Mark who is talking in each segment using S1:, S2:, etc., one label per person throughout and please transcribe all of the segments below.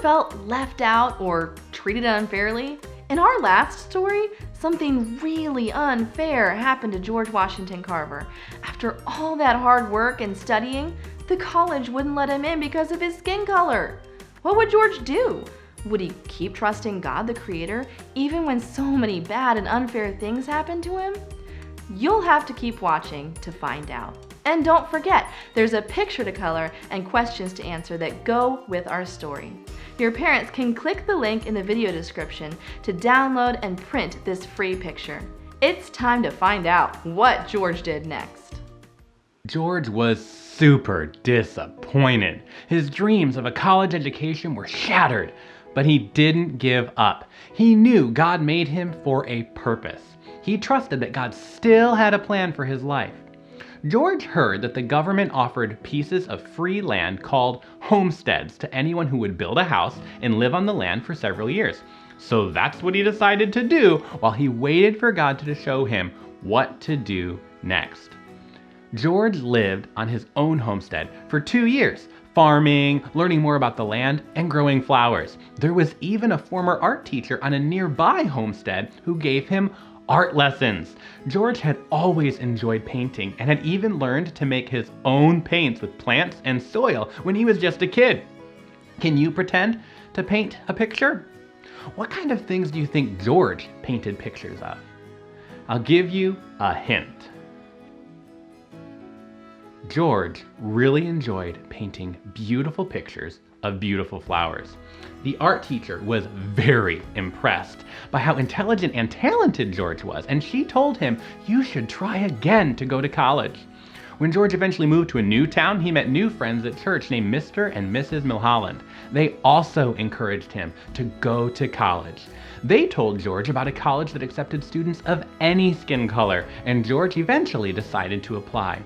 S1: felt left out or treated unfairly? In our last story, something really unfair happened to George Washington Carver. After all that hard work and studying, the college wouldn't let him in because of his skin color. What would George do? Would he keep trusting God the Creator even when so many bad and unfair things happened to him? You'll have to keep watching to find out. And don't forget, there's a picture to color and questions to answer that go with our story. Your parents can click the link in the video description to download and print this free picture. It's time to find out what George did next.
S2: George was super disappointed. His dreams of a college education were shattered, but he didn't give up. He knew God made him for a purpose. He trusted that God still had a plan for his life. George heard that the government offered pieces of free land called homesteads to anyone who would build a house and live on the land for several years. So that's what he decided to do while he waited for God to show him what to do next. George lived on his own homestead for 2 years, farming, learning more about the land, and growing flowers. There was even a former art teacher on a nearby homestead who gave him art lessons. George had always enjoyed painting and had even learned to make his own paints with plants and soil when he was just a kid. Can you pretend to paint a picture? What kind of things do you think George painted pictures of? I'll give you a hint. George really enjoyed painting beautiful pictures of beautiful flowers. The art teacher was very impressed by how intelligent and talented George was, and she told him, "You should try again to go to college." When George eventually moved to a new town, he met new friends at church named Mr. and Mrs. Milholland. They also encouraged him to go to college. They told George about a college that accepted students of any skin color, and George eventually decided to apply.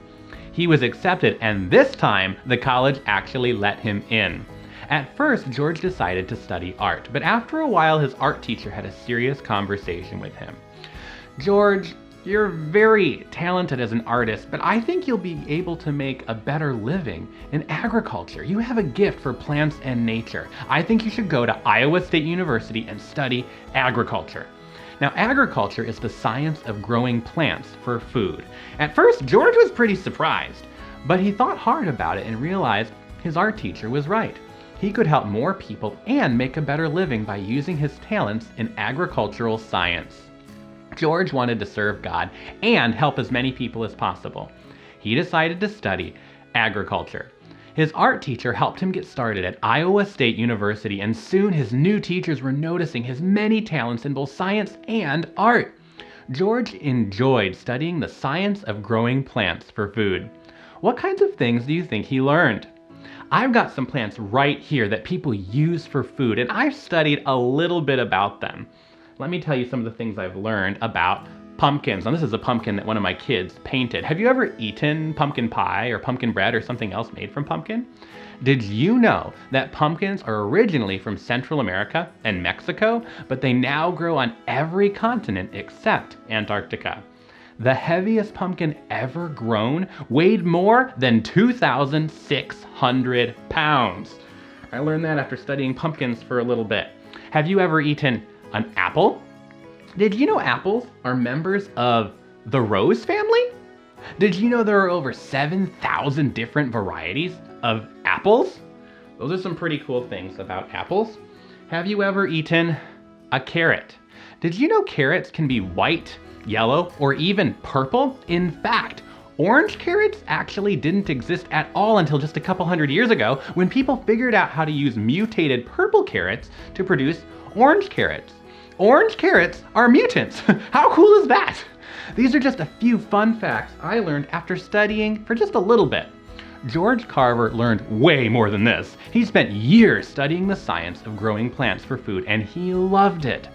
S2: He was accepted, and this time, the college actually let him in. At first, George decided to study art, but after a while, his art teacher had a serious conversation with him. "George, you're very talented as an artist, but I think you'll be able to make a better living in agriculture. You have a gift for plants and nature. I think you should go to Iowa State University and study agriculture." Now, agriculture is the science of growing plants for food. At first, George was pretty surprised, but he thought hard about it and realized his art teacher was right. He could help more people and make a better living by using his talents in agricultural science. George wanted to serve God and help as many people as possible. He decided to study agriculture. His art teacher helped him get started at Iowa State University, and soon his new teachers were noticing his many talents in both science and art. George enjoyed studying the science of growing plants for food. What kinds of things do you think he learned? I've got some plants right here that people use for food, and I've studied a little bit about them. Let me tell you some of the things I've learned about pumpkins. Now, this is a pumpkin that one of my kids painted. Have you ever eaten pumpkin pie or pumpkin bread or something else made from pumpkin? Did you know that pumpkins are originally from Central America and Mexico, but they now grow on every continent except Antarctica? The heaviest pumpkin ever grown weighed more than 2,600 pounds. I learned that after studying pumpkins for a little bit. Have you ever eaten an apple? Did you know apples are members of the rose family? Did you know there are over 7,000 different varieties of apples? Those are some pretty cool things about apples. Have you ever eaten a carrot? Did you know carrots can be white, yellow, or even purple? In fact, orange carrots actually didn't exist at all until just a couple hundred years ago when people figured out how to use mutated purple carrots to produce orange carrots. Orange carrots are mutants. How cool is that? These are just a few fun facts I learned after studying for just a little bit. George Carver learned way more than this. He spent years studying the science of growing plants for food, and he loved it.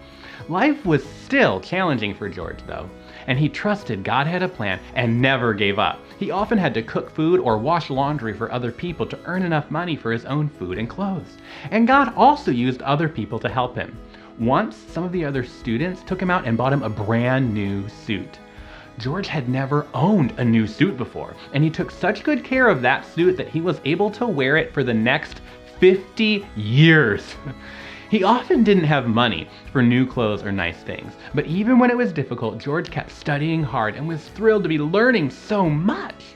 S2: Life was still challenging for George, though, and he trusted God had a plan and never gave up. He often had to cook food or wash laundry for other people to earn enough money for his own food and clothes. And God also used other people to help him. Once, some of the other students took him out and bought him a brand new suit. George had never owned a new suit before, and he took such good care of that suit that he was able to wear it for the next 50 years. He often didn't have money for new clothes or nice things, but even when it was difficult, George kept studying hard and was thrilled to be learning so much.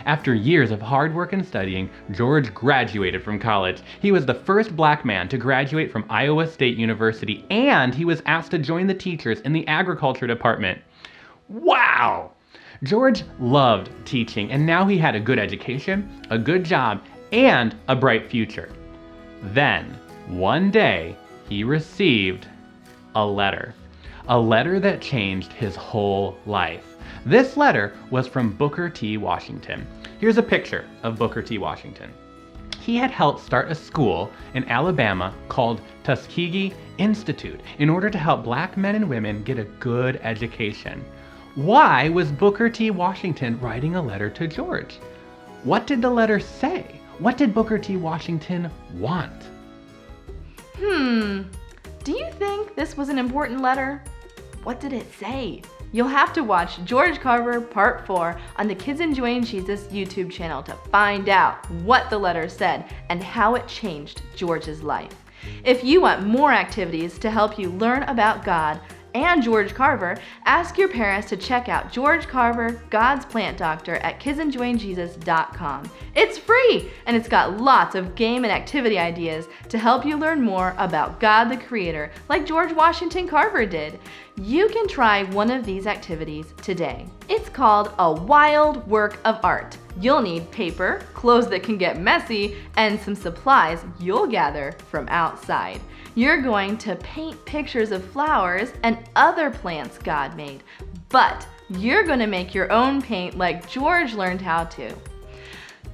S2: After years of hard work and studying, George graduated from college. He was the first black man to graduate from Iowa State University, and he was asked to join the teachers in the agriculture department. Wow! George loved teaching, and now he had a good education, a good job, and a bright future. Then, one day, he received a letter that changed his whole life. This letter was from Booker T. Washington. Here's a picture of Booker T. Washington. He had helped start a school in Alabama called Tuskegee Institute in order to help black men and women get a good education. Why was Booker T. Washington writing a letter to George? What did the letter say? What did Booker T. Washington want?
S1: Do you think this was an important letter? What did it say? You'll have to watch George Carver Part 4 on the Kids Enjoying Jesus YouTube channel to find out what the letter said and how it changed George's life. If you want more activities to help you learn about God and George Carver, ask your parents to check out George Carver, God's Plant Doctor at kidsenjoyingjesus.com. It's free, and it's got lots of game and activity ideas to help you learn more about God the Creator, like George Washington Carver did. You can try one of these activities today. It's called a wild work of art. You'll need paper, clothes that can get messy, and some supplies you'll gather from outside. You're going to paint pictures of flowers and other plants God made, but you're going to make your own paint like George learned how to.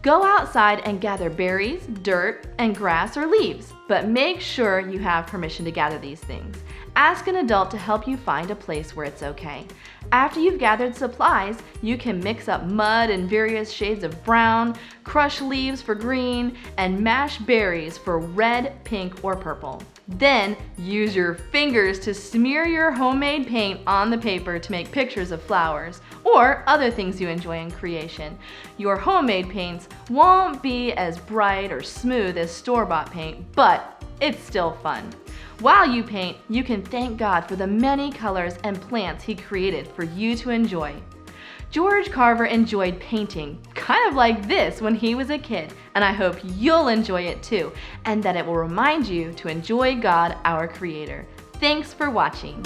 S1: Go outside and gather berries, dirt, and grass or leaves, but make sure you have permission to gather these things. Ask an adult to help you find a place where it's okay. After you've gathered supplies, you can mix up mud in various shades of brown, crush leaves for green, and mash berries for red, pink, or purple. Then use your fingers to smear your homemade paint on the paper to make pictures of flowers or other things you enjoy in creation. Your homemade paints won't be as bright or smooth as store-bought paint, but it's still fun. While you paint, you can thank God for the many colors and plants He created for you to enjoy. George Carver enjoyed painting, kind of like this when he was a kid, and I hope you'll enjoy it too, and that it will remind you to enjoy God, our Creator. Thanks for watching.